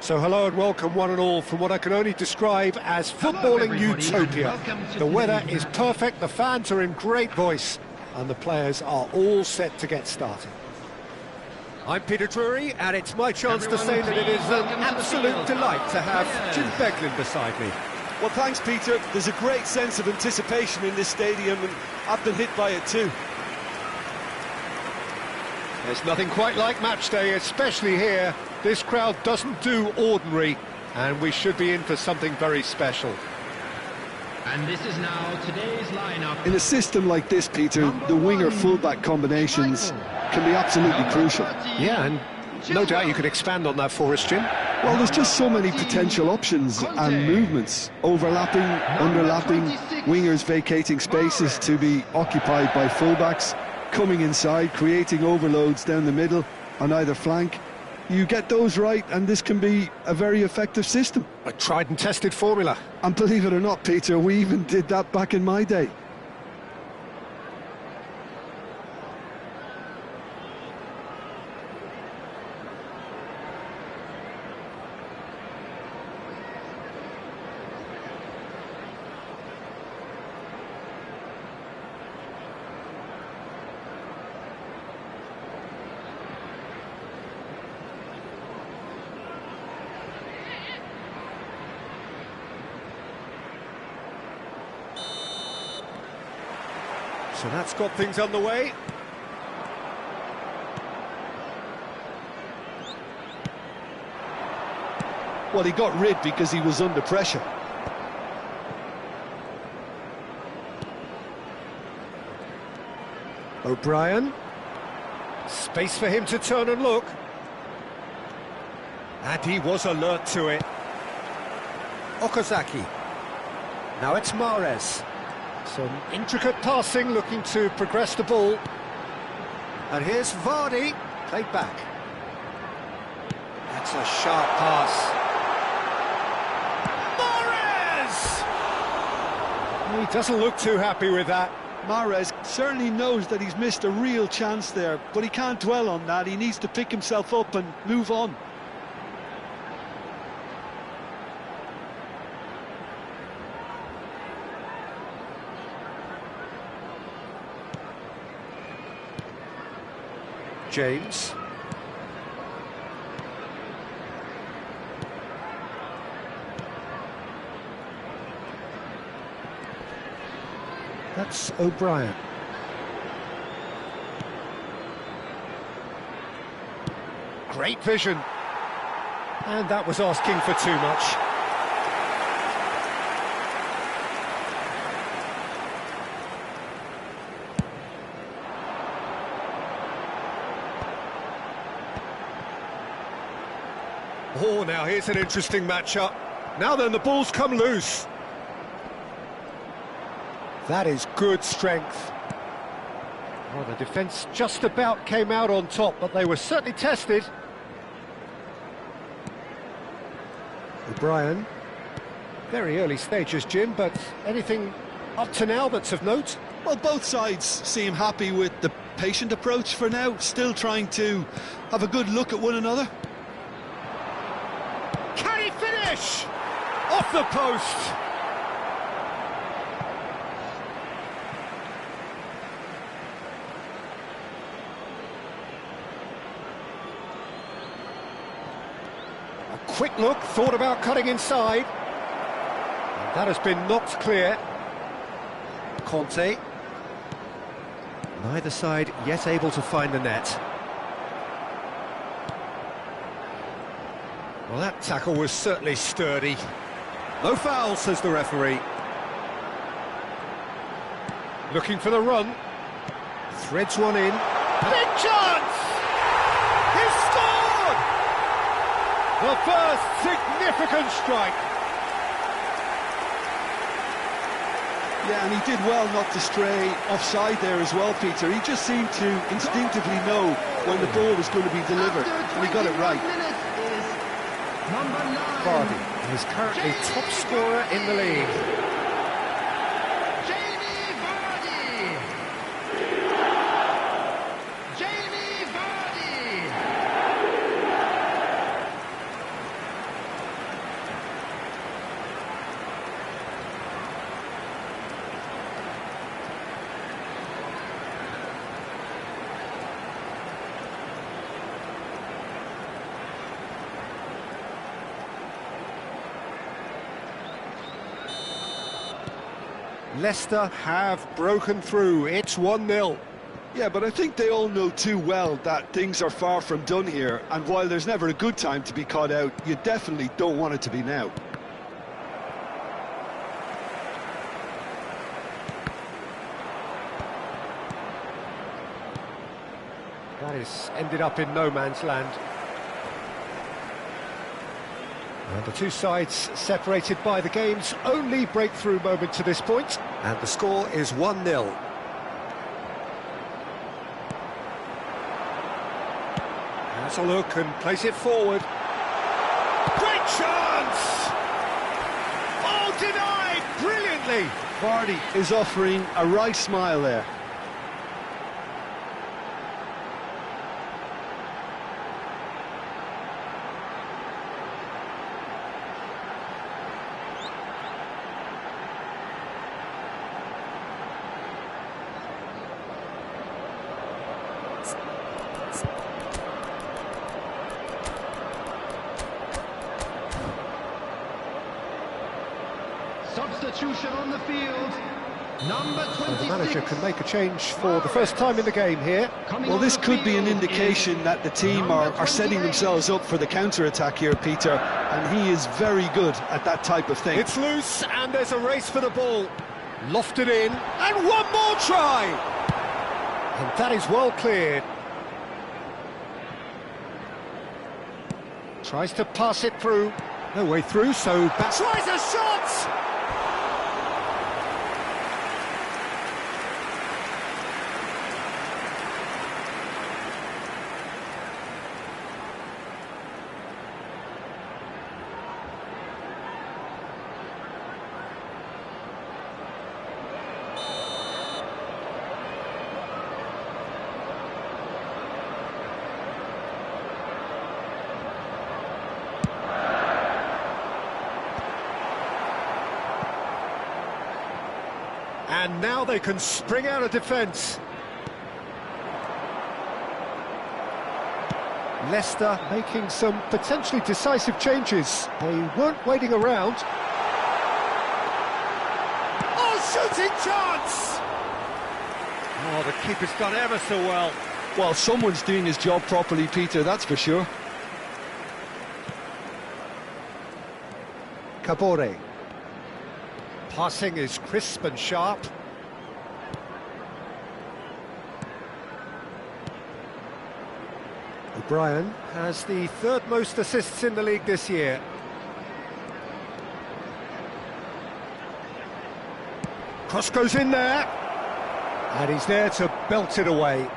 So hello and welcome one and all from what I can only describe as footballing utopia. The weather is perfect, the fans are in great voice, and the players are all set to get started. I'm Peter Drury, and it's my chance to say that it is an absolute delight to have Jim Beglin beside me. Well, thanks, Peter. There's a great sense of anticipation in this stadium, and I've been hit by it too. There's nothing quite like match day, especially here. This crowd doesn't do ordinary, and we should be in for something very special. And this is now today's lineup. In a system like this, Peter, the winger-fullback combinations can be absolutely crucial. Yeah, and no doubt you could expand on that for us, Jim. Well, there's just so many potential options and movements. Overlapping, underlapping, wingers vacating spaces to be occupied by fullbacks, coming inside, creating overloads down the middle on either flank. You get those right, and this can be a very effective system. A tried and tested formula. And believe it or not, Peter, we even did that back in my day. So that's got things underway. Well, he got rid because he was under pressure. O'Brien. Space for him to turn and look. And he was alert to it. Okazaki. Now it's Mahrez. Some intricate passing, looking to progress the ball. And here's Vardy, played back. That's a sharp pass. Mahrez! He doesn't look too happy with that. Mahrez certainly knows that he's missed a real chance there, but he can't dwell on that. He needs to pick himself up and move on. James. That's O'Brien. Great vision. And that was asking for too much. Oh, now here's an interesting matchup. Now then, the ball's come loose. That is good strength. Well, the defence just about came out on top, but they were certainly tested. O'Brien. Very early stages, Jim, but anything up to now that's of note? Well, both sides seem happy with the patient approach for now, still trying to have a good look at one another. Can he finish? Off the post. A quick look, thought about cutting inside. And that has been knocked clear. Conte. Neither side yet able to find the net. Well, that tackle was certainly sturdy. No foul, says the referee. Looking for the run. Threads one in. Big chance! He's scored! The first significant strike. Yeah, and he did well not to stray offside there as well, Peter. He just seemed to instinctively know when the ball was going to be delivered, and he got it right. Vardy is currently top scorer in the league. Jamie Vardy! Jamie Vardy! Leicester have broken through. It's 1-0. Yeah, but I think they all know too well that things are far from done here, and while there's never a good time to be caught out, you definitely don't want it to be now. That is ended up in no man's land. And the two sides separated by the game's only breakthrough moment to this point. And the score is 1-0. Has a look and plays it forward. Great chance! Oh, denied brilliantly! Vardy is offering a right smile there. Substitution on the field, number 26. So the manager can make a change for the first time in the game here. Well, this could be an indication that the team are setting themselves up for the counter-attack here, Peter, and he is very good at that type of thing. It's loose, and there's a race for the ball. Lofted in, and one more try! And that is well cleared. Tries to pass it through. No way through, so back. Tries a shot! And now they can spring out of defence. Leicester making some potentially decisive changes. They weren't waiting around. Oh, shooting chance! Oh, the keeper's done ever so well. Well, someone's doing his job properly, Peter, that's for sure. Cabore. Passing is crisp and sharp. O'Brien has the third most assists in the league this year. Cross goes in there. And he's there to belt it away.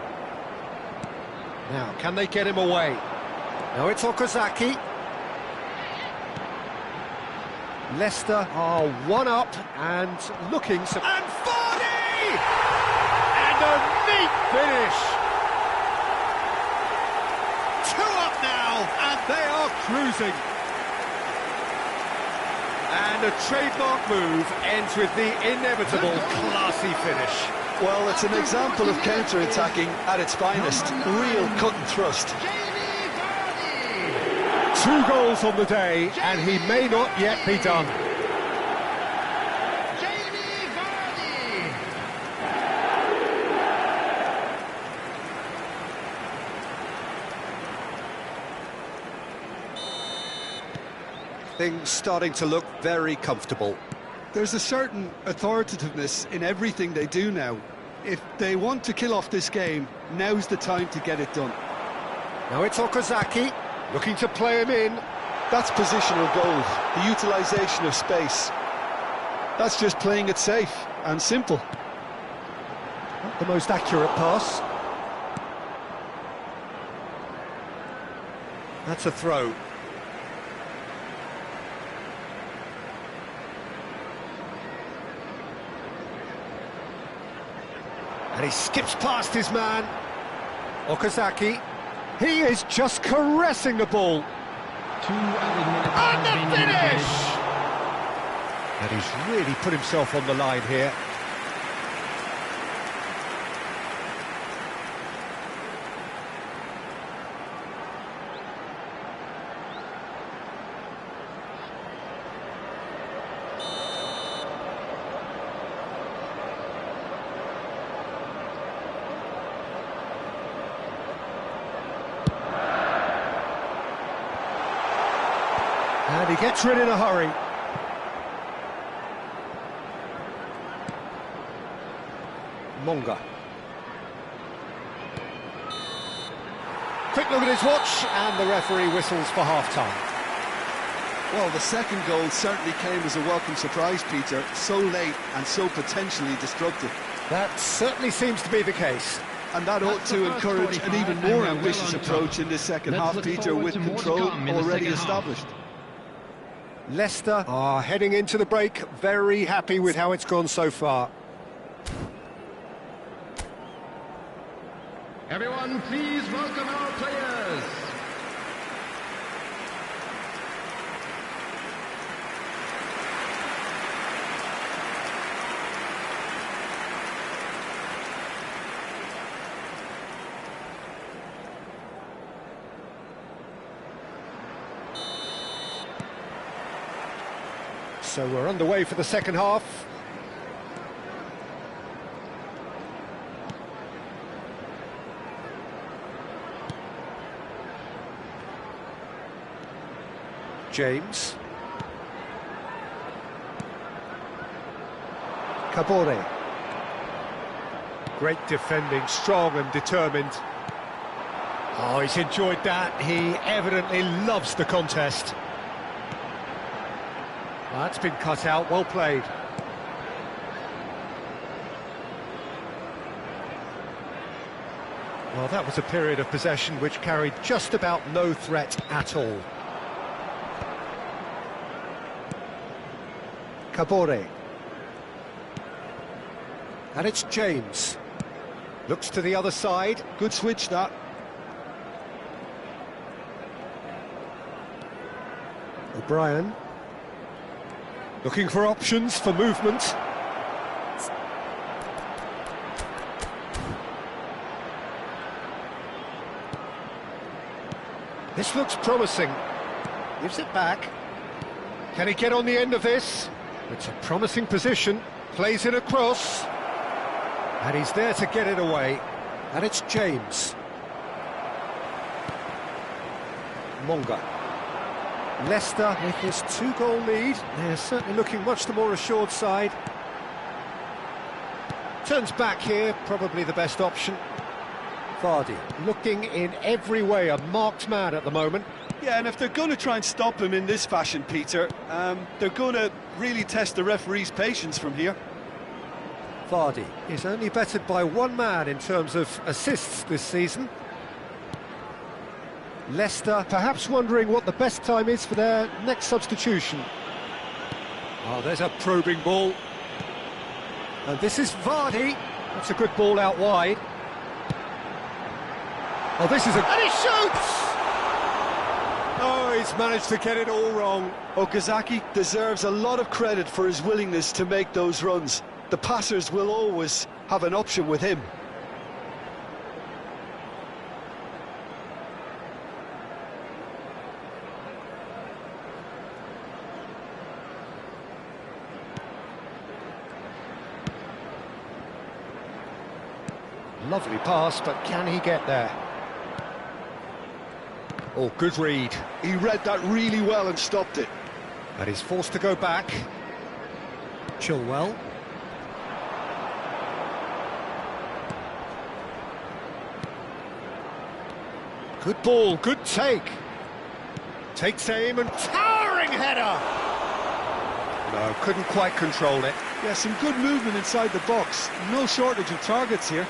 Now, can they get him away? No, it's Okazaki. Leicester are one up and looking... And Vardy! And a neat finish! 2 up now, and they are cruising. And a trademark move ends with the inevitable classy finish. Well, it's an example of counter-attacking at its finest. Real cut and thrust. 2 goals on the day, and he may not yet be done. Things starting to look very comfortable. There's a certain authoritativeness in everything they do now. If they want to kill off this game, now's the time to get it done. Now it's Okazaki. Looking to play him in. That's positional goal, the utilisation of space. That's just playing it safe and simple. Not the most accurate pass. That's a throw. And he skips past his man. Okazaki. He is just caressing the ball. 2 added minutes And the have been finish! indicated. And he's really put himself on the line here. And he gets rid in a hurry. Monga. Quick look at his watch, and the referee whistles for half-time. Well, the second goal certainly came as a welcome surprise, Peter. So late and so potentially destructive. That certainly seems to be the case. And that ought to encourage an even more ambitious approach in this second half, Peter, with control already established. Leicester are heading into the break, very happy with how it's gone so far. Everyone, please welcome our players. So we're underway for the second half. James. Kabore. Great defending, strong and determined. Oh, he's enjoyed that. He evidently loves the contest. Well, that's been cut out, well played. Well, that was a period of possession which carried just about no threat at all. Kabore. And it's James. Looks to the other side. Good switch, that. O'Brien. Looking for options for movement. This looks promising. Gives it back. Can he get on the end of this? It's a promising position. Plays it across. And he's there to get it away. And it's James. Monga. Leicester with this 2-goal lead. They're certainly looking much the more assured side. Turns back here, probably the best option. Vardy looking in every way a marked man at the moment. Yeah, and if they're going to try and stop him in this fashion, Peter, they're going to really test the referee's patience from here. Vardy is only bettered by one man in terms of assists this season. Leicester perhaps wondering what the best time is for their next substitution. Oh, there's a probing ball. And this is Vardy. That's a good ball out wide. Oh, this is a... And he shoots! Oh, he's managed to get it all wrong. Okazaki deserves a lot of credit for his willingness to make those runs. The passers will always have an option with him. Lovely pass, but can he get there? Oh, good read. He read that really well and stopped it. And he's forced to go back. Chilwell. Good ball, good take. Takes aim and towering header! No, couldn't quite control it. Yeah, some good movement inside the box. No shortage of targets here.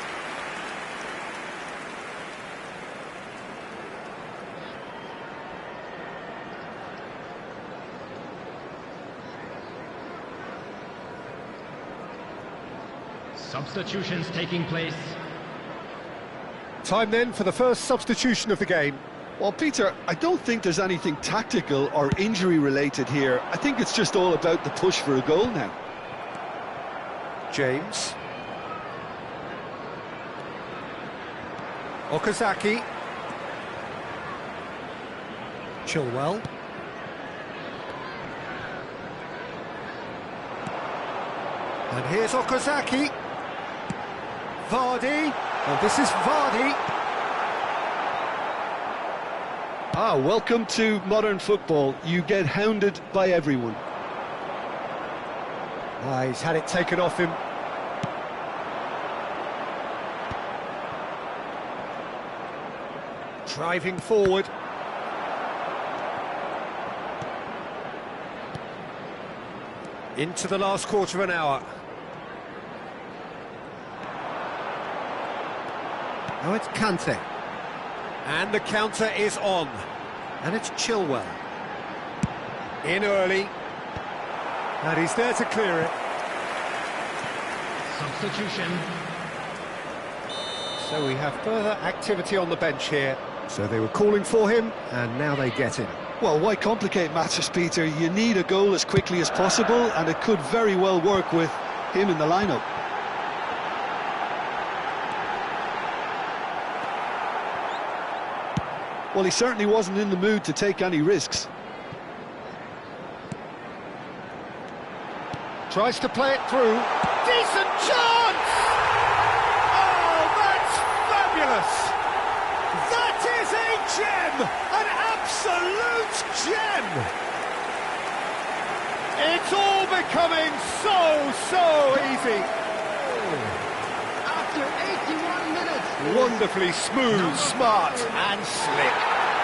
Substitutions taking place. Time then for the first substitution of the game. Well, Peter, I don't think there's anything tactical or injury-related here. I think it's just all about the push for a goal now. James. Okazaki. Chilwell. And here's Okazaki. Vardy. And this is Vardy. Ah, welcome to modern football. You get hounded by everyone. Ah, he's had it taken off him. Driving forward. Into the last quarter of an hour. Now it's Kante. And the counter is on. And it's Chilwell. In early. And he's there to clear it. Substitution. So we have further activity on the bench here. So they were calling for him, and now they get him. Well, why complicate matters, Peter? You need a goal as quickly as possible, and it could very well work with him in the lineup. Well, he certainly wasn't in the mood to take any risks. Tries to play it through. Decent chance! Oh, that's fabulous! That is a gem! An absolute gem! It's all becoming so easy. After 81 minutes. Wonderfully smooth, smart and slick.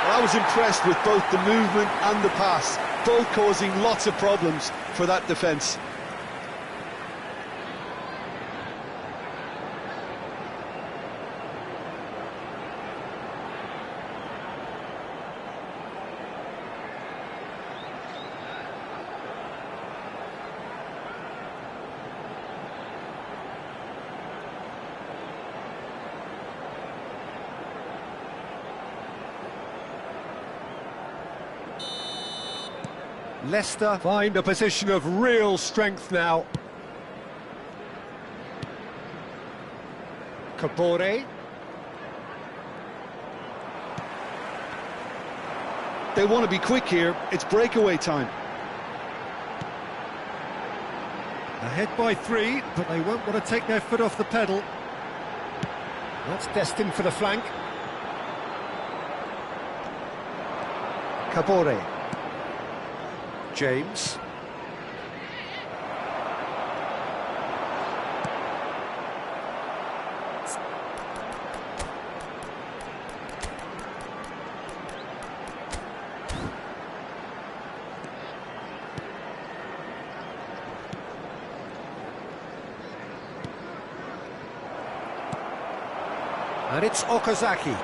Well, I was impressed with both the movement and the pass, both causing lots of problems for that defence. Leicester find a position of real strength now. Kabore. They want to be quick here. It's breakaway time. Ahead by 3, but they won't want to take their foot off the pedal. That's destined for the flank. Kabore. James. And it's Okazaki.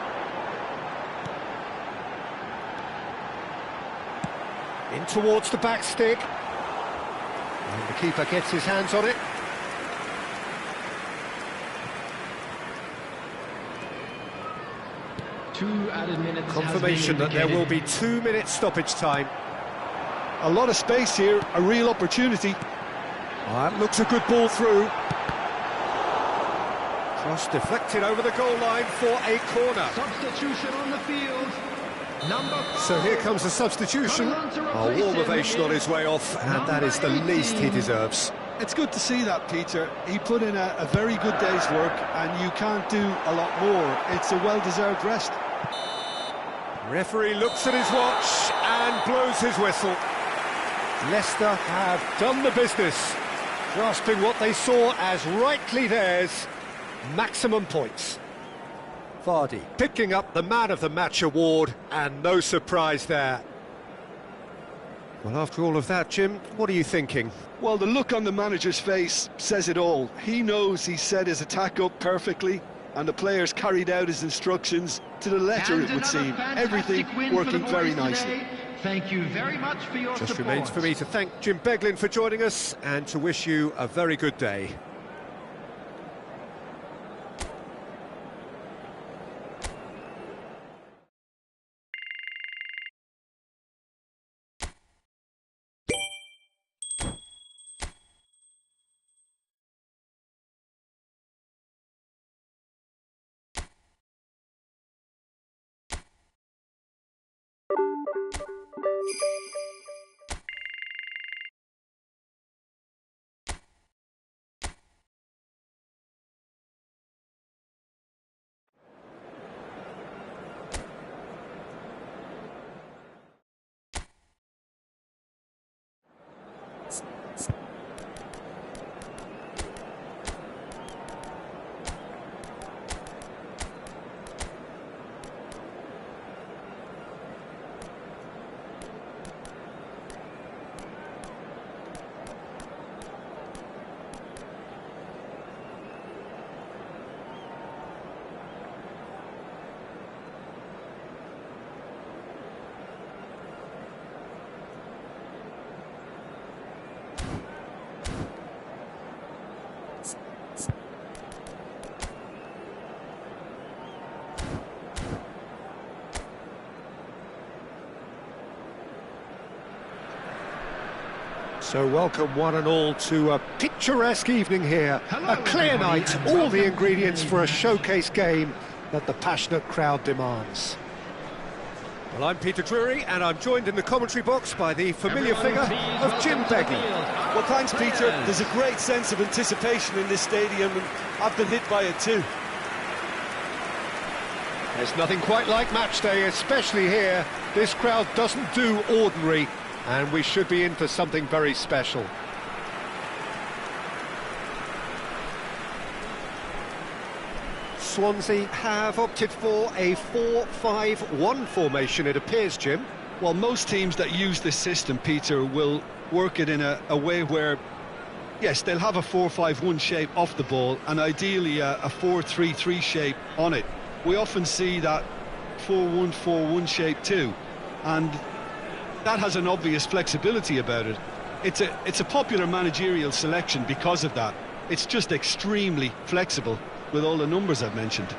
In towards the back stick. And the keeper gets his hands on it. Two added minutes. Confirmation that there will be 2 minutes stoppage time. A lot of space here, a real opportunity. That looks a good ball through. Cross deflected over the goal line for a corner. Substitution on the field. So here comes the substitution. A warm ovation on his way off, and that is the least he deserves. It's good to see that, Peter. He put in a very good day's work, and you can't do a lot more. It's a well-deserved rest. Referee looks at his watch and blows his whistle. Leicester have done the business, grasping what they saw as rightly theirs, maximum points. Vardy picking up the Man of the Match award, and no surprise there. Well, after all of that, Jim, what are you thinking? Well, the look on the manager's face says it all. He knows he set his attack up perfectly, and the players carried out his instructions to the letter, it would seem. Everything working very nicely. Thank you very much for your support. Just remains for me to thank Jim Beglin for joining us, and to wish you a very good day. So welcome one and all to a picturesque evening here. A clear night, all the ingredients for a showcase game that the passionate crowd demands. Well, I'm Peter Drury, and I'm joined in the commentary box by the familiar figure of Jim Beggy. Well, thanks, Peter. There's a great sense of anticipation in this stadium, and I've been hit by it too. There's nothing quite like match day, especially here. This crowd doesn't do ordinary, and we should be in for something very special. Swansea have opted for a 4-5-1 formation, it appears, Jim. Well, most teams that use this system, Peter, will work it in a way where, yes, they'll have a 4-5-1 shape off the ball, and ideally a 4-3-3 shape on it. We often see that 4-1-4-1 shape too, and that has an obvious flexibility about it. It's a popular managerial selection because of that. It's just extremely flexible with all the numbers I've mentioned.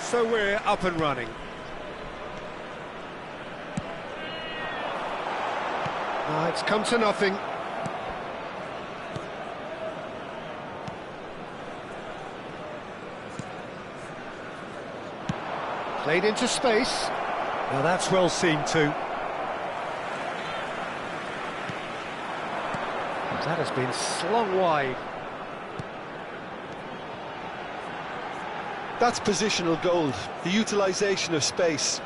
So we're up and running. It's come to nothing. Played into space. Now that's well seen too. That has been slung wide. That's positional gold, the utilisation of space.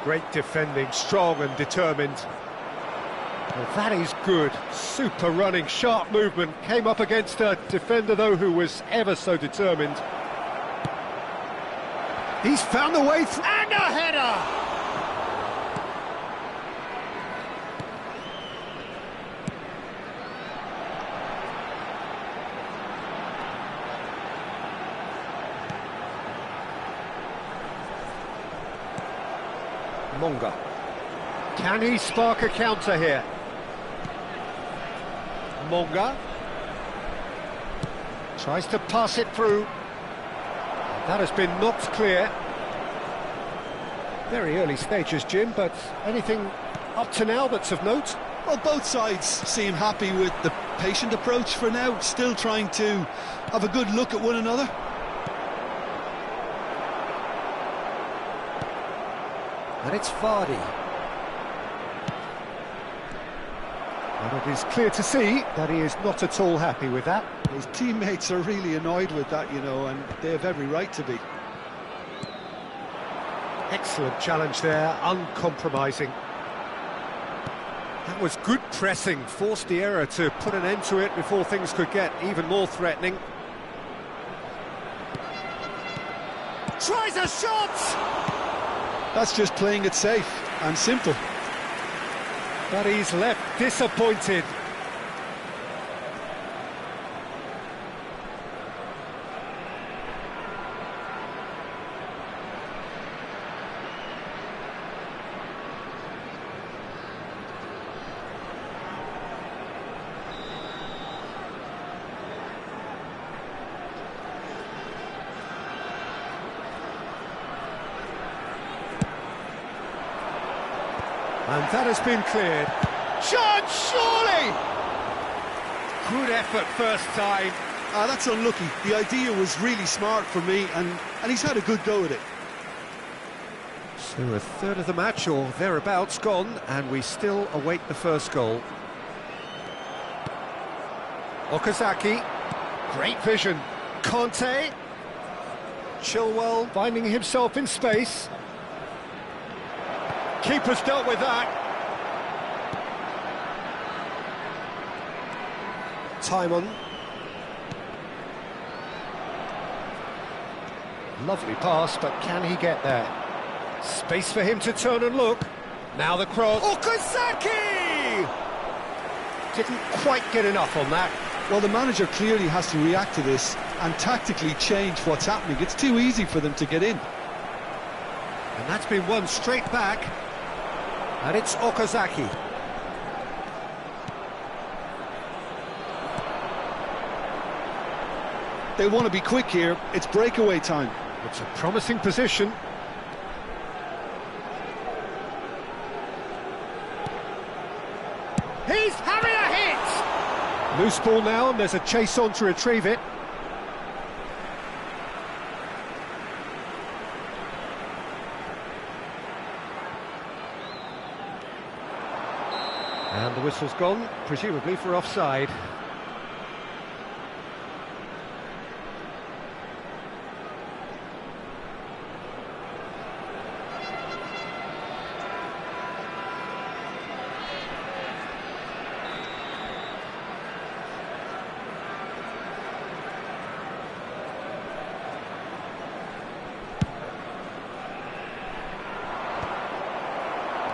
Great defending, strong and determined. Well, that is good. Super running, sharp movement. Came up against a defender, though, who was ever so determined. He's found a way through. And a header! Monga. Can he spark a counter here? Monga tries to pass it through. That has been knocked clear. Very early stages, Jim, but anything up to now that's of note? Well, both sides seem happy with the patient approach for now, still trying to have a good look at one another. And it's Vardy. And it is clear to see that he is not at all happy with that. His teammates are really annoyed with that, you know, and they have every right to be. Excellent challenge there, uncompromising. That was good pressing, forced the error to put an end to it before things could get even more threatening. Tries a shot! That's just playing it safe and simple. But he's left disappointed. And that has been cleared. Chance, surely! Good effort first time. That's unlucky. The idea was really smart for me, and he's had a good go at it. So a third of the match, or thereabouts, gone, and we still await the first goal. Okazaki, great vision. Conte. Chilwell finding himself in space. Keeper's dealt with that. Timon. Lovely pass, but can he get there? Space for him to turn and look. Now the cross. Okazaki! Didn't quite get enough on that. Well, the manager clearly has to react to this and tactically change what's happening. It's too easy for them to get in. And that's been won straight back. And it's Okazaki. They want to be quick here. It's breakaway time. It's a promising position. He's having a hit! Loose ball now, and there's a chase on to retrieve it. And the whistle's gone, presumably for offside.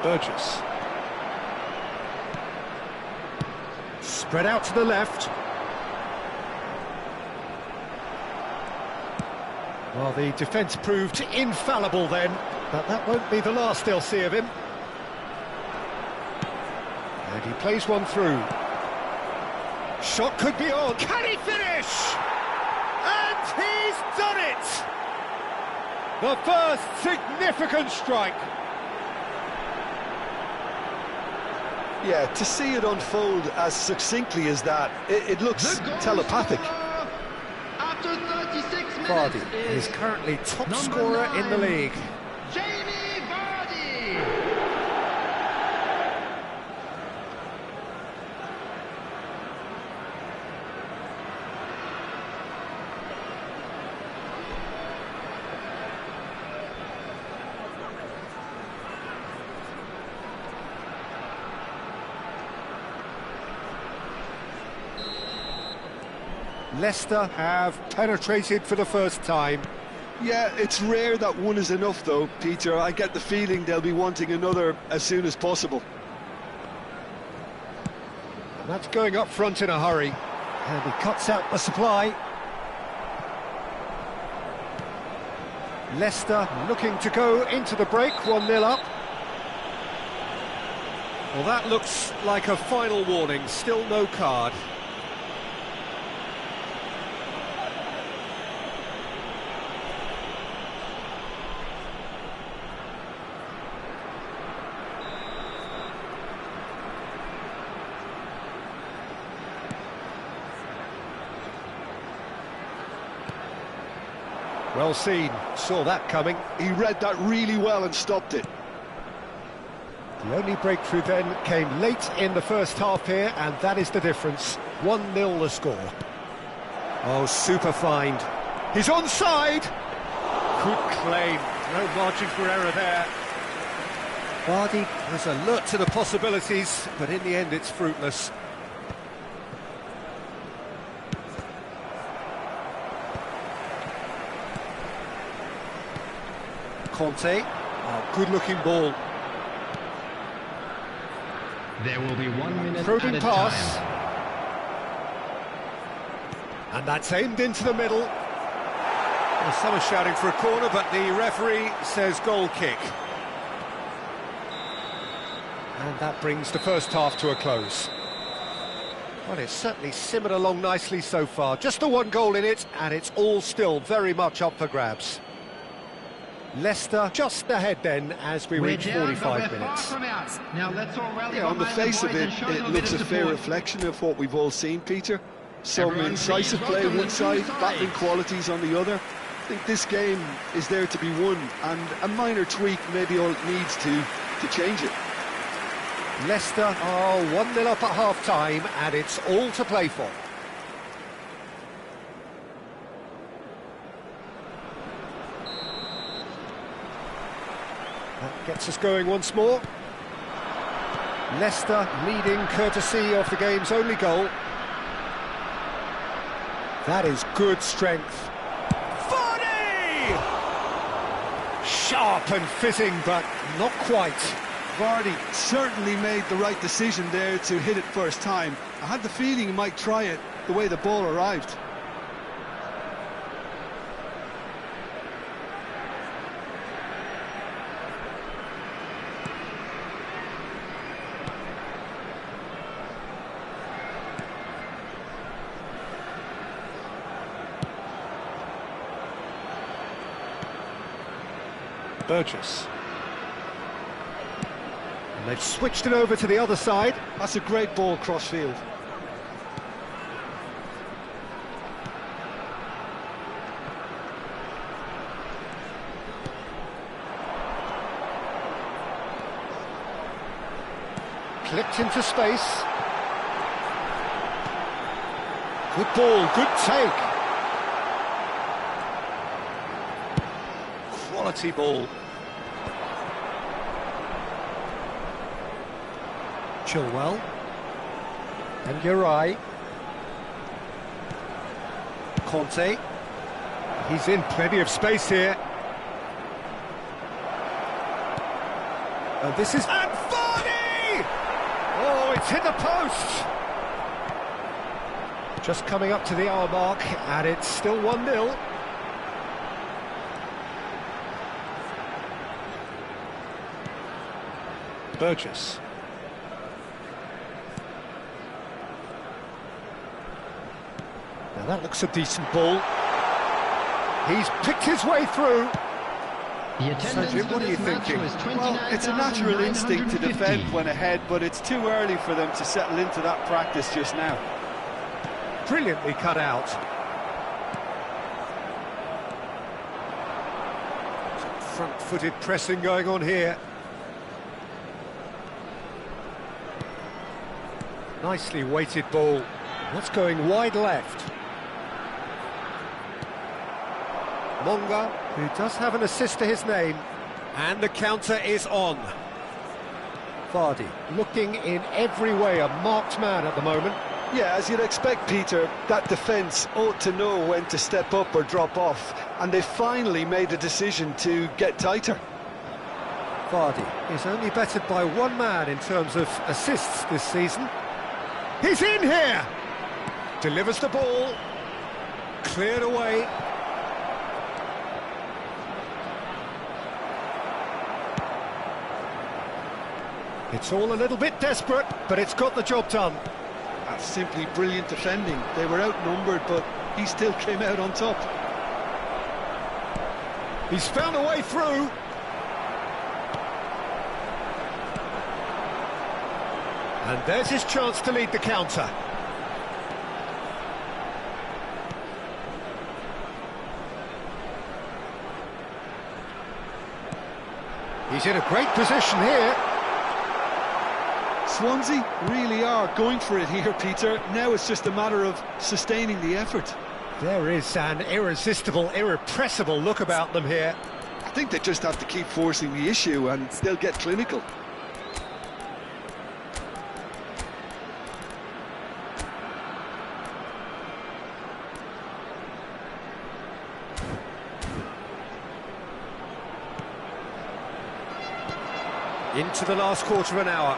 Burgess. Spread out to the left. Well, the defence proved infallible then, but that won't be the last they'll see of him. And he plays one through. Shot could be on. Can he finish? And he's done it! The first significant strike. Yeah, to see it unfold as succinctly as that, it looks telepathic. After 36 minutes Vardy is currently top scorer in the league. Jamie Vardy. Leicester have penetrated for the first time. Yeah, it's rare that one is enough though, Peter. I get the feeling they'll be wanting another as soon as possible. And that's going up front in a hurry. And he cuts out the supply. Leicester looking to go into the break, 1-0 up. Well, that looks like a final warning, still no card. Well seen, saw that coming. He read that really well and stopped it. The only breakthrough then came late in the first half here, and that is the difference. 1-0 the score. Oh, super find. He's onside! Good claim, no margin for error there. Vardy was alert to the possibilities, but in the end it's fruitless. Conte, oh, good-looking ball. There will be 1 minute Probing at a pass. time. And that's aimed into the middle. Well, some are shouting for a corner, but the referee says goal kick. And that brings the first half to a close. Well, it's certainly simmered along nicely so far. Just the one goal in it, and it's all still very much up for grabs. Leicester just ahead then as we reach 45 minutes. Now let's all rally Yeah, on the behind the face of boys it, and show them it a looks bit a of fair support. reflection of what we've all seen, Peter. Some Everyone incisive please play welcome one the side, two battling sides. qualities on the other. I think this game is there to be won, and a minor tweak maybe all it needs to change it. Leicester are 1-0 up at half-time, and it's all to play for. That gets us going once more. Leicester leading courtesy of the game's only goal. That is good strength. Vardy! Sharp and fitting, but not quite. Vardy certainly made the right decision there to hit it first time. I had the feeling he might try it the way the ball arrived. Burgess. And they've switched it over to the other side. That's a great ball cross-field. Clipped into space. Good ball, good take. Quality ball. Chilwell. And Garay. Conte. He's in plenty of space here. And this is... And Vardy! Oh, it's hit the post! Just coming up to the hour mark, and it's still 1-0. Burgess. Now that looks a decent ball. He's picked his way through. So Jim, what are you thinking? Well, it's a natural instinct to defend when ahead, but it's too early for them to settle into that practice just now. Brilliantly cut out. Front-footed pressing going on here. Nicely weighted ball. That's going wide left. Monga, who does have an assist to his name. And the counter is on. Vardy looking in every way a marked man at the moment. Yeah, as you'd expect, Peter, that defence ought to know when to step up or drop off, and they finally made a decision to get tighter. Vardy is only bettered by one man in terms of assists this season. He's in here! Delivers the ball. Cleared away. It's all a little bit desperate, but it's got the job done. That's simply brilliant defending. They were outnumbered, but he still came out on top. He's found a way through. And there's his chance to lead the counter. He's in a great position here. Swansea really are going for it here, Peter. Now it's just a matter of sustaining the effort. There is an irresistible, irrepressible look about them here. I think they just have to keep forcing the issue and they'll get clinical. Into the last quarter of an hour.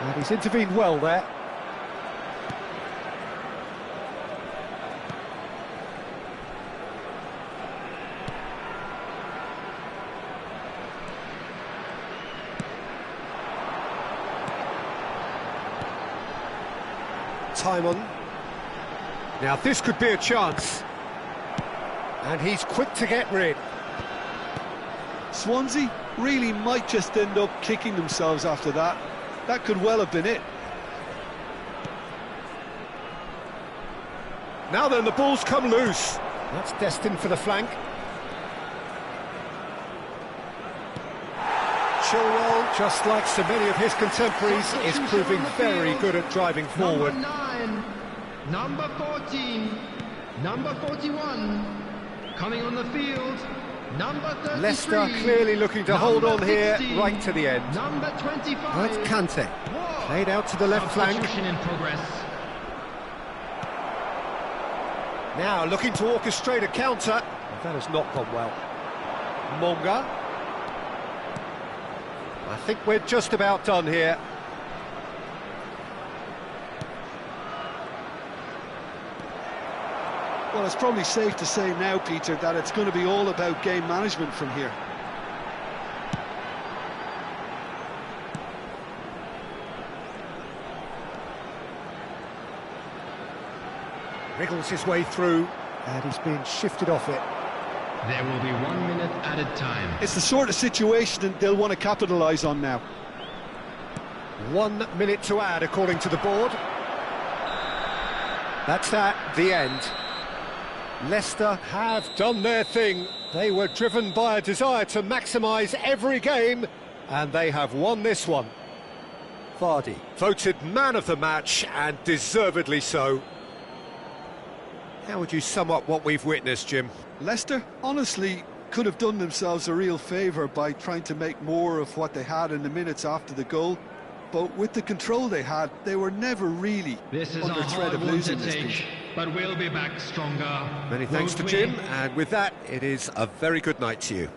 And he's intervened well there. Time on. Now this could be a chance. And he's quick to get rid. Swansea really might just end up kicking themselves after that. That could well have been it. Now then, the ball's come loose. That's destined for the flank. Chilwell, just like so many of his contemporaries, is proving very good at driving forward. Number 9, number 14, number 41, coming on the field. Number 33, Leicester clearly looking to hold on here right to the end. Number 25. That's Kante. Played out to the left flank. In progress. Now looking to orchestrate a counter. That has not gone well. Monga. I think we're just about done here. Well, it's probably safe to say now, Peter, that it's going to be all about game management from here. Wriggles his way through, and he's being shifted off it. There will be 1 minute added time. It's the sort of situation they'll want to capitalise on now. 1 minute to add, according to the board. That's that, the end. Leicester have done their thing. They were driven by a desire to maximise every game, and they have won this one. Vardy, voted man of the match, and deservedly so. How would you sum up what we've witnessed, Jim? Leicester, honestly, could have done themselves a real favour by trying to make more of what they had in the minutes after the goal. But with the control they had, they were never really under threat of losing this piece. But we'll be back stronger. Many thanks to Jim, and with that, it is a very good night to you.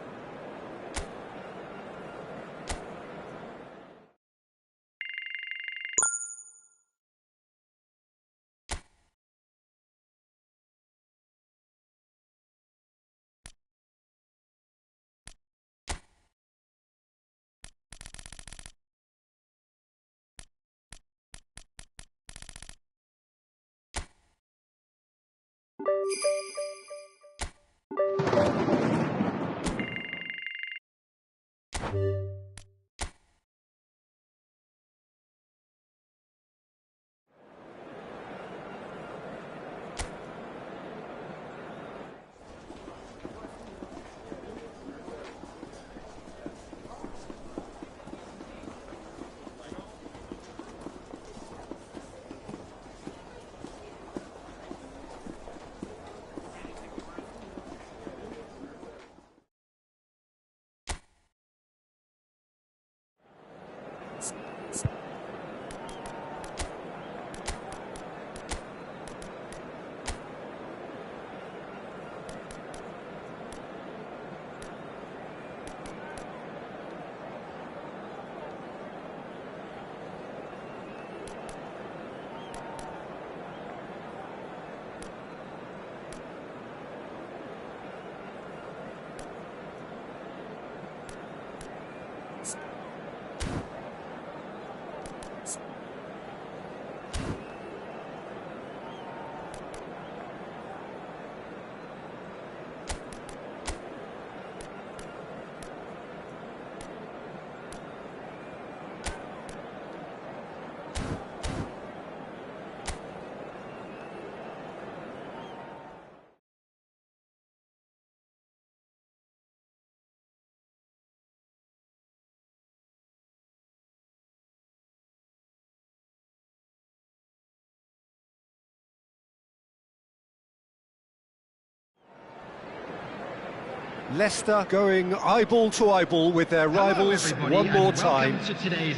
Leicester going eyeball to eyeball with their rivals one more time.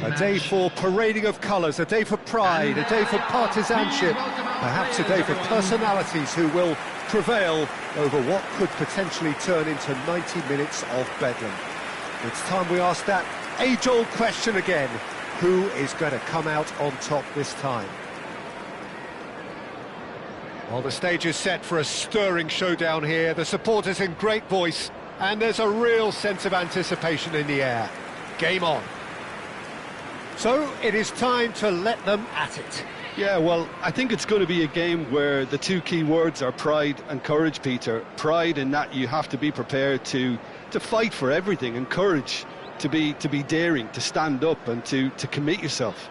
A day for parading of colours, a day for pride, a day for partisanship, perhaps a day for personalities who will prevail over what could potentially turn into 90 minutes of bedlam. It's time we ask that age-old question again: who is going to come out on top this time? Well, the stage is set for a stirring showdown here. The supporters in great voice, and there's a real sense of anticipation in the air. Game on. So it is time to let them at it. Yeah, well, I think it's going to be a game where the two key words are pride and courage, Peter. Pride in that you have to be prepared to fight for everything, and courage to be daring, to stand up and to commit yourself.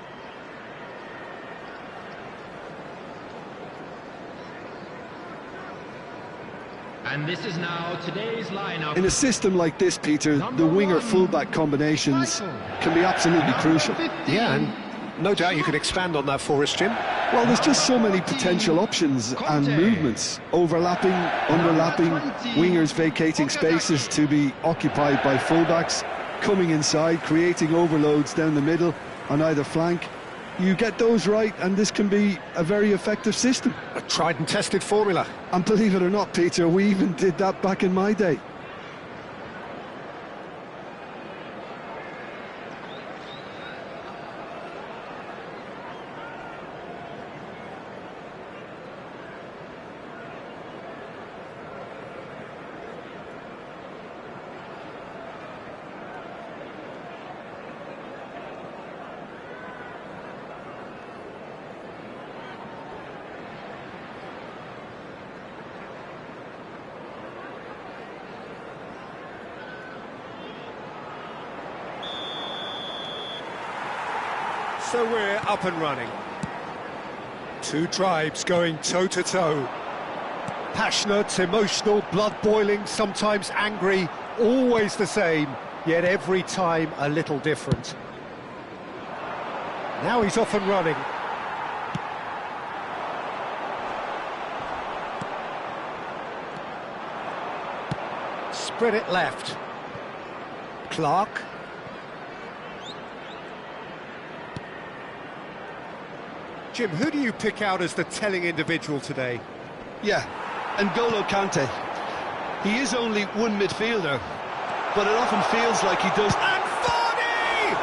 And this is now today's lineup. In a system like this, Peter, the winger-fullback combinations can be absolutely crucial. Yeah, and no doubt you could expand on that for us, Jim. Well, there's just so many potential options and movements. Overlapping, underlapping, wingers vacating spaces to be occupied by fullbacks, coming inside, creating overloads down the middle on either flank. You get those right, and this can be a very effective system. A tried and tested formula. And believe it or not, Peter, we even did that back in my day. So we're up and running. Two tribes going toe-to-toe. Passionate, emotional, blood-boiling, sometimes angry, always the same, yet every time a little different. Now he's off and running. Spread it left. Clark. Jim, who do you pick out as the telling individual today? Yeah, N'Golo Kante. He is only one midfielder, but it often feels like he does. And Vardy!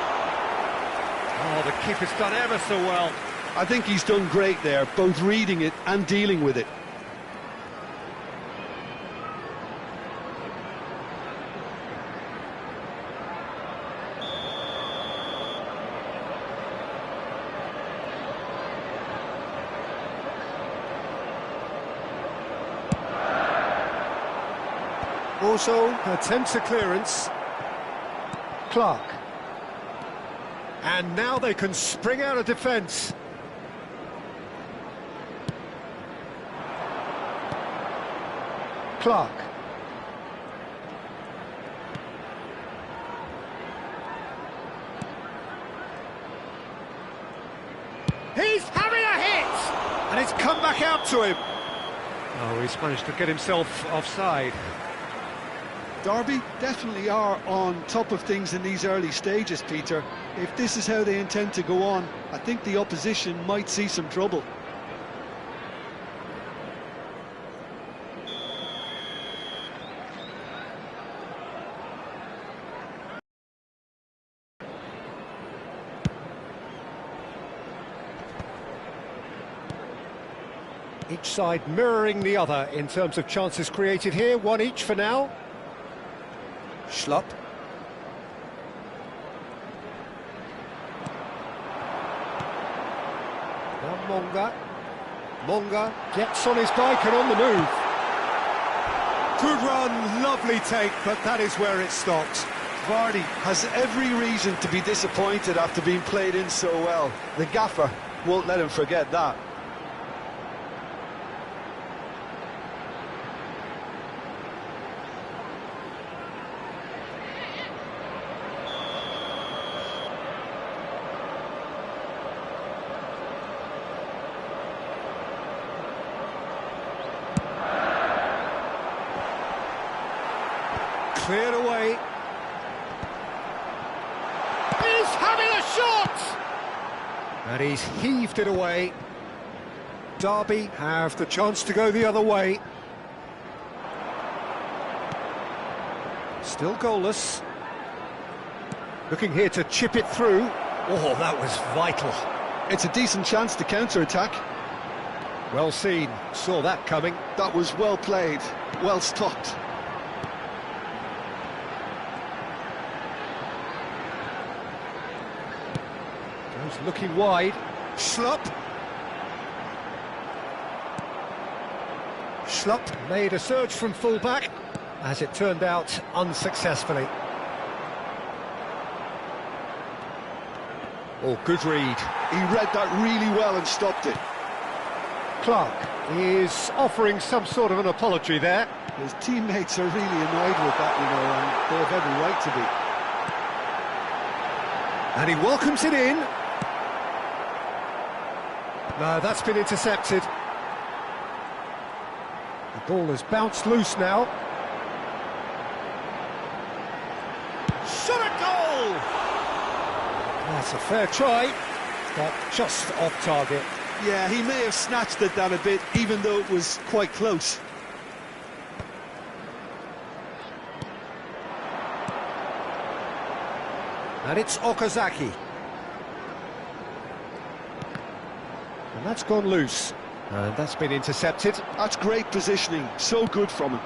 Oh, the keeper's done ever so well. I think he's done great there, both reading it and dealing with it. Also, attempts a clearance. Clark. And now they can spring out of defence. Clark. He's having a hit! And it's come back out to him. Oh, he's managed to get himself offside. Derby definitely are on top of things in these early stages, Peter. If this is how they intend to go on, I think the opposition might see some trouble. Each side mirroring the other in terms of chances created here, one each for now. Schlupp. Now Monga. Monga gets on his bike and on the move. Good run, lovely take, but that is where it stops. Vardy has every reason to be disappointed after being played in so well. The gaffer won't let him forget that. Cleared away. He's having a shot! And he's heaved it away. Derby have the chance to go the other way. Still goalless. Looking here to chip it through. Oh, that was vital. It's a decent chance to counter-attack. Well seen. Saw that coming. That was well played, well stopped. Looking wide. Schlupp. Schlupp made a surge from full-back, as it turned out unsuccessfully. Oh, good read. He read that really well and stopped it. Clark is offering some sort of an apology there. His teammates are really annoyed with that, you know, and they have every right to be. And he welcomes it in. No, that's been intercepted. The ball has bounced loose now. Shot a goal! That's a fair try, but just off target. Yeah, he may have snatched it down a bit, even though it was quite close. And it's Okazaki. And that's gone loose. And that's been intercepted. That's great positioning, so good from him.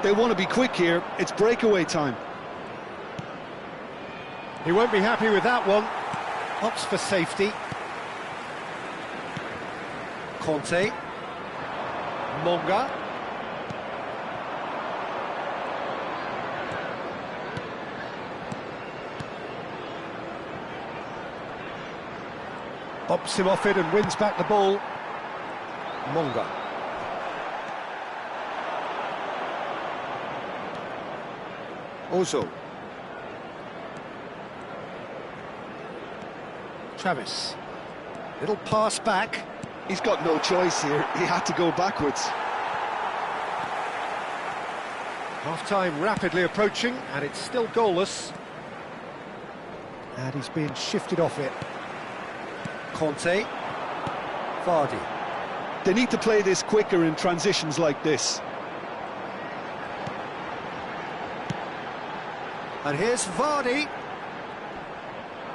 They want to be quick here, it's breakaway time. He won't be happy with that one. Opts for safety. Conte. Monga. Ops him off it and wins back the ball. Monga. Ozo. Travis. Little pass back. He's got no choice here. He had to go backwards. Half-time rapidly approaching, and it's still goalless. And he's being shifted off it. Conte. Vardy. They need to play this quicker in transitions like this. And here's Vardy.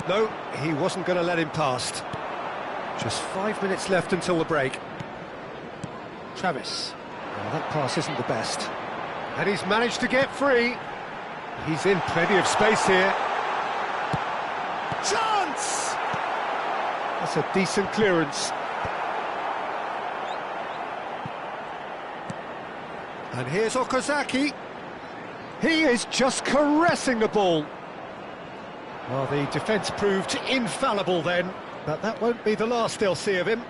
No, he wasn't going to let him past. Just 5 minutes left until the break. Travis. Well, that pass isn't the best. And he's managed to get free. He's in plenty of space here. Chance! That's a decent clearance. And here's Okazaki. He is just caressing the ball. Well, the defence proved infallible then, but that won't be the last they'll see of him.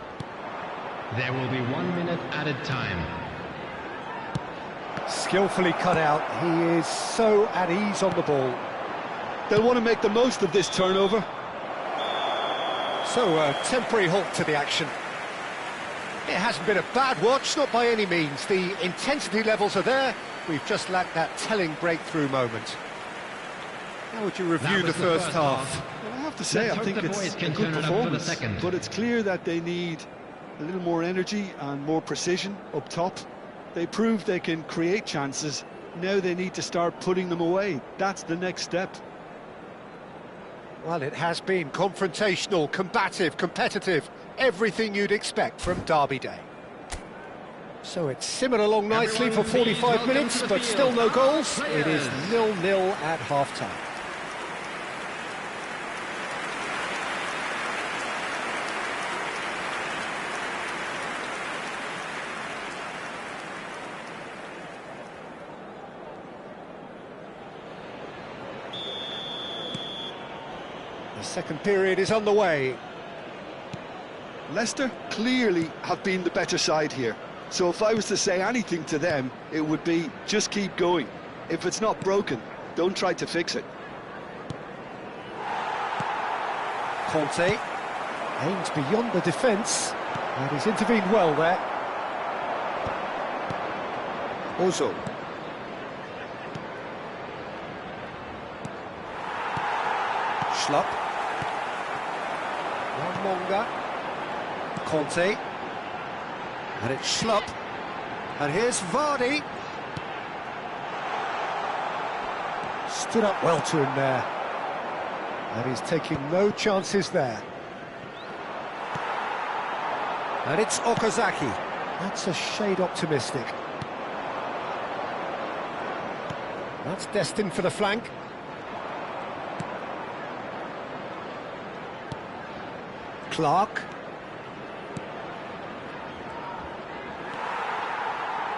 There will be 1 minute added time. Skillfully cut out. He is so at ease on the ball. They'll want to make the most of this turnover. So a temporary halt to the action. It hasn't been a bad watch, not by any means. The intensity levels are there. We've just lacked that telling breakthrough moment. How would you review the first half? Well, I have to say, I think it's a good performance, but it's clear that they need a little more energy and more precision up top. They proved they can create chances. Now they need to start putting them away. That's the next step. Well, it has been confrontational, combative, competitive, everything you'd expect from Derby Day. So it's simmered along nicely for 45 minutes, but still no goals. It is 0-0 at half-time. The second period is underway. Leicester clearly have been the better side here. So if I was to say anything to them, it would be just keep going. If it's not broken, don't try to fix it. Conte aims beyond the defence, and he's intervened well there. Ozo. Schlupp. Monga. Conte. And it's Schlupp. And here's Vardy. Stood up well to him there. And he's taking no chances there. And it's Okazaki. That's a shade optimistic. That's destined for the flank. Clark.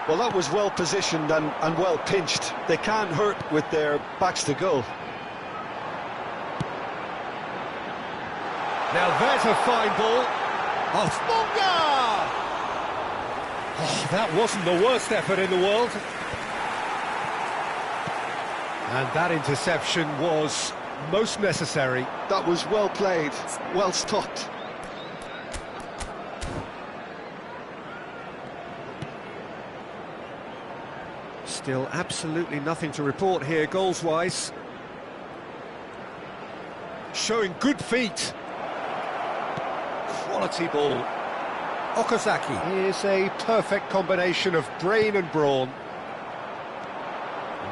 Well, that was well positioned and well pinched. They can't hurt with their backs to goal. Now there's a fine ball. Off Monga! Oh, that wasn't the worst effort in the world. And that interception was most necessary. That was well played, well stopped. Still absolutely nothing to report here, goals-wise. Showing good feet. Quality ball. Okazaki is a perfect combination of brain and brawn.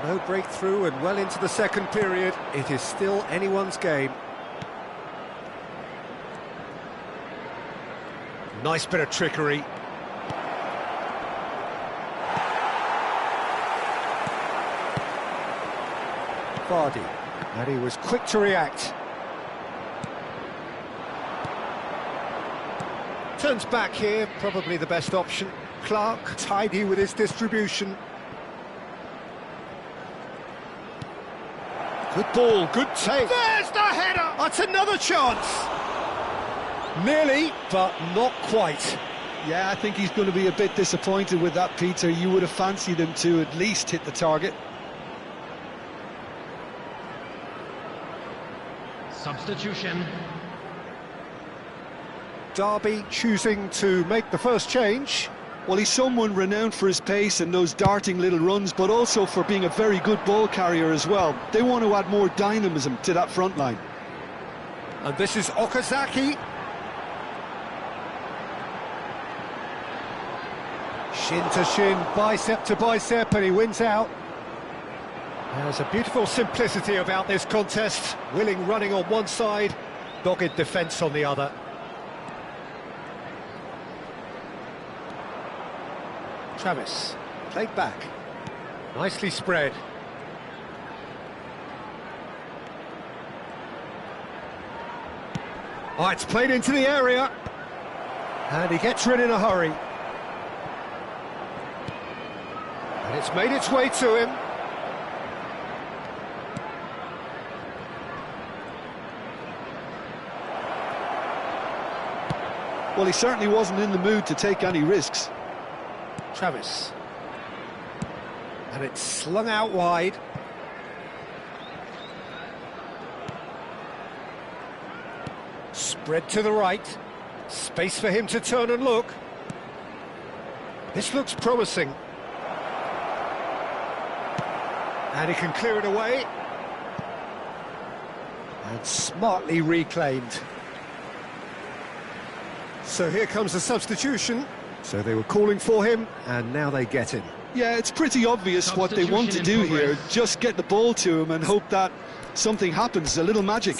No breakthrough and well into the second period. It is still anyone's game. Nice bit of trickery. Vardy, and he was quick to react. Turns back here, probably the best option. Clark, tidy with his distribution. Good ball, good take. There's the header! That's another chance! Nearly, but not quite. Yeah, I think he's going to be a bit disappointed with that, Peter. You would have fancied him to at least hit the target. Substitution. Derby choosing to make the first change. Well, he's someone renowned for his pace and those darting little runs, but also for being a very good ball carrier as well. They want to add more dynamism to that front line. And this is Okazaki. Shin to shin, bicep to bicep, and he wins out. There's a beautiful simplicity about this contest. Willing running on one side, dogged defence on the other. Travis, played back. Nicely spread. Oh, it's played into the area. And he gets rid in a hurry. And it's made its way to him. Well, he certainly wasn't in the mood to take any risks. Travis. And it's slung out wide. Spread to the right. Space for him to turn and look. This looks promising. And he can clear it away. And smartly reclaimed. So here comes the substitution. So they were calling for him, and now they get him. Yeah, it's pretty obvious what they want to do here. Just get the ball to him and hope that something happens, a little magic.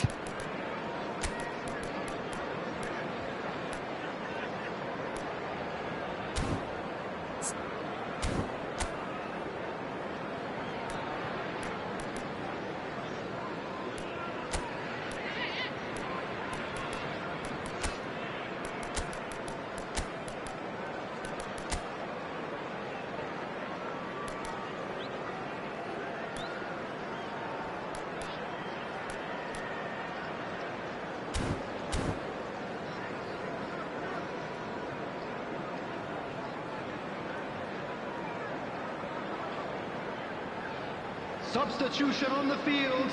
Substitution on the field.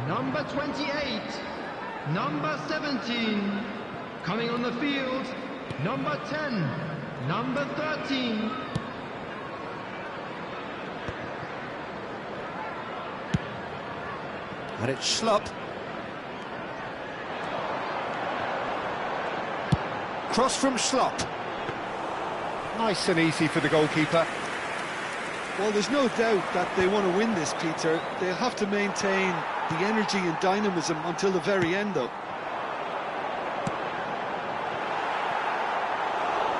Number 28. Number 17. Coming on the field. Number 10. Number 13. And it's Schlupp. Cross from Schlupp. Nice and easy for the goalkeeper. Well, there's no doubt that they want to win this, Peter. They'll have to maintain the energy and dynamism until the very end, though.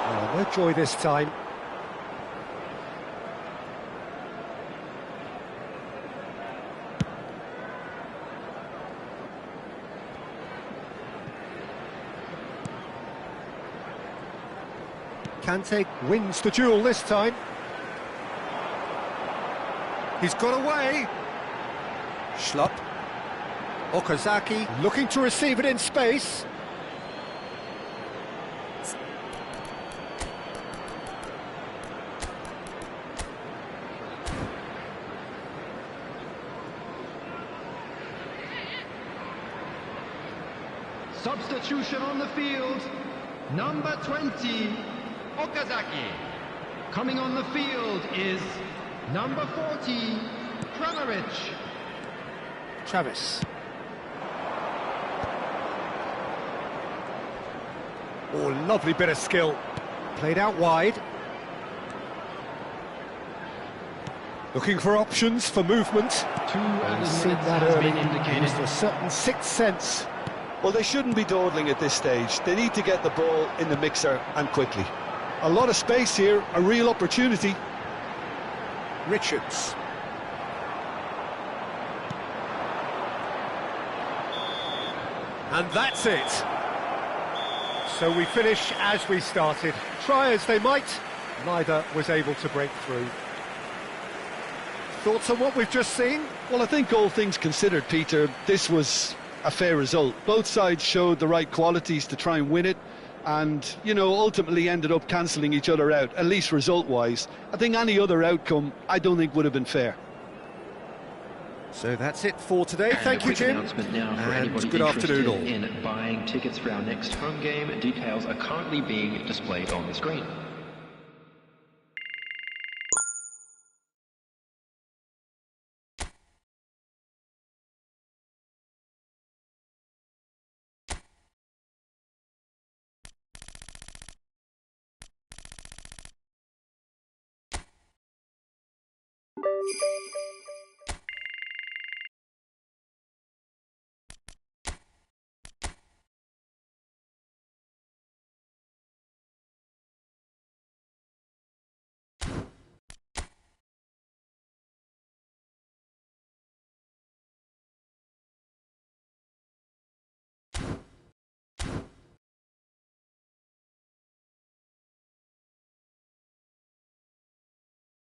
Oh, no joy this time. Kante wins the duel this time. He's got away. Schlupp. Okazaki looking to receive it in space. Substitution on the field. Number 20, Okazaki. Coming on the field is number 40, Kramaric. Travis. Oh, lovely bit of skill. Played out wide. Looking for options for movement. 2 added Seen minutes that has early. been indicated. Used a certain sixth sense. Well, they shouldn't be dawdling at this stage. They need to get the ball in the mixer and quickly. A lot of space here, a real opportunity. Richards. And that's it. So we finish as we started. Try as they might, neither was able to break through. Thoughts on what we've just seen? Well, I think all things considered, Peter, this was a fair result. Both sides showed the right qualities to try and win it, and, you know, ultimately ended up cancelling each other out, at least result-wise. I think any other outcome, I don't think would have been fair. So that's it for today. And thank you, Jim. And good afternoon all. In buying tickets for our next home game, details are currently being displayed on the screen.